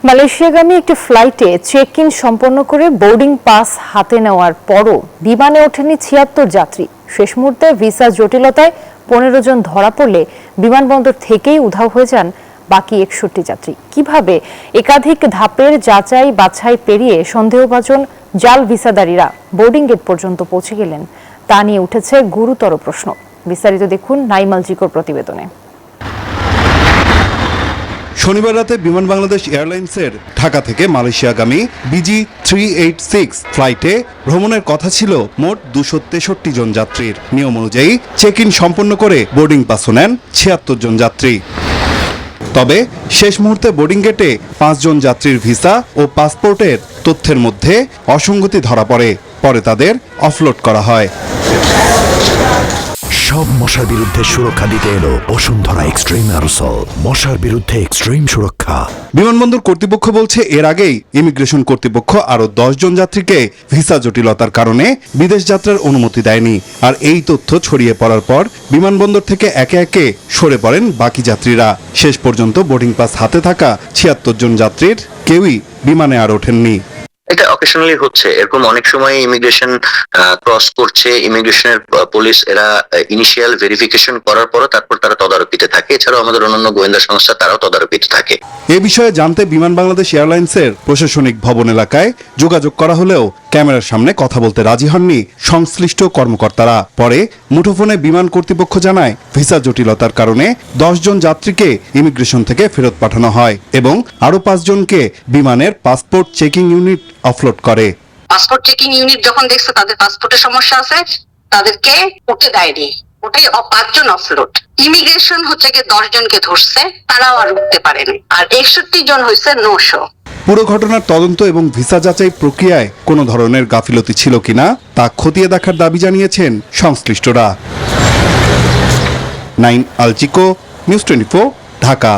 মালয়েশিয়াগামী একটি ফ্লাইটে check in সম্পন্ন করে বোর্ডিং পাস হাতে নেওয়ার পরও বিমানে ওঠেনি ৭৬ যাত্রী। শেষ মুহূর্তে ভিসা জটিলতায় ১৫ জন ধরা পড়লে বিমানবন্দর থেকেই উধাও হয়ে যান বাকি ৬১ যাত্রী। কিভাবে একাধিক ধাপের যাচাই বাছাই পেরিয়ে সন্দেহভাজন জাল ভিসাদারীরা বোর্ডিং গেট পর্যন্ত পৌঁছে গেলেন তা নিয়ে উঠেছে গুরুতর প্রশ্ন। বিস্তারিত দেখুন নাইমাল জিকোর প্রতিবেদনে। শনিবার রাতে বিমান বাংলাদেশ এয়ারলাইন্সের ঢাকা থেকে মালয়েশিয়াগামী BG386 ফ্লাইটে ভ্রমণের কথা ছিল মোট ২৬৩ জন যাত্রীর। নিয়ম অনুযায়ী চেক ইন সম্পন্ন করে বোর্ডিং পাসও নেন ৭৬ জন যাত্রী। তবে শেষ মুহূর্তে বোর্ডিং গেটে ৫ জন যাত্রীর ভিসা ও পাসপোর্টের তথ্যের মধ্যে অসঙ্গতি ধরা পড়ে। পরে তাদের অফলোড করা হয়। সব মশার বিরুদ্ধে সুরক্ষা দিতে এলো বসুন্ধরা এক্সট্রিম অ্যারোসল। মশার বিরুদ্ধে এক্সট্রিম সুরক্ষা। বিমানবন্দর কর্তৃপক্ষ বলছে, এর আগেই ইমিগ্রেশন কর্তৃপক্ষ আরও ১০ জন যাত্রীকে ভিসা জটিলতার কারণে বিদেশ যাত্রার অনুমতি দেয়নি। আর এই তথ্য ছড়িয়ে পড়ার পর বিমানবন্দর থেকে একে একে সরে পড়েন বাকি যাত্রীরা। শেষ পর্যন্ত বোর্ডিং পাস হাতে থাকা ৭৬ জন যাত্রীর কেউই বিমানে আর ওঠেননি। এটা অকেশনালি হচ্ছে, এরকম অনেক সময় ইমিগ্রেশন ক্রস করছে, ইমিগ্রেশনের পুলিশ এরা ইনিশিয়াল ভেরিফিকেশন করার পর তারপর তারা তদারকিতে থাকে। এছাড়াও আমাদের অন্যান্য গোয়েন্দা সংস্থা তারাও তদারকিতে থাকে। এ বিষয়ে জানতে বিমান বাংলাদেশ এয়ারলাইন্সের প্রশাসনিক ভবন এলাকায় যোগাযোগ করা হলেও ক্যামেরার সামনে কথা বলতে রাজি হননি সংশ্লিষ্ট কর্মকর্তারা। পরে মুঠোফোনে বিমান কর্তৃপক্ষ জানায়, ভিসা জটিলতার কারণে ১০ জন যাত্রীকে ইমিগ্রেশন থেকে ফেরত পাঠানো হয় এবং আরো ৫ জনকে বিমানের পাসপোর্ট চেকিং ইউনিট অফলোড করে। পাসপোর্ট চেকিং ইউনিট যখন দেখছে তাদের পাসপোর্টের সমস্যা আছে, তাদেরকে উঠতে দেয়নি। ওটাই ৫ জন অফলোড। ইমিগ্রেশন হচ্ছে গিয়ে ১০ জনকে ধরছে, তারাও আর উঠতে পারেনি। আর ৬১ জন হয়েছে নো-শো। পুরো ঘটনার তদন্ত এবং ভিসা যাচাই প্রক্রিয়ায় কোনো ধরনের গাফিলতি ছিল কিনা তা খতিয়ে দেখার দাবি জানিয়েছেন সংশ্লিষ্টরা। নাইম আল চিকো, নিউজ 24, ঢাকা।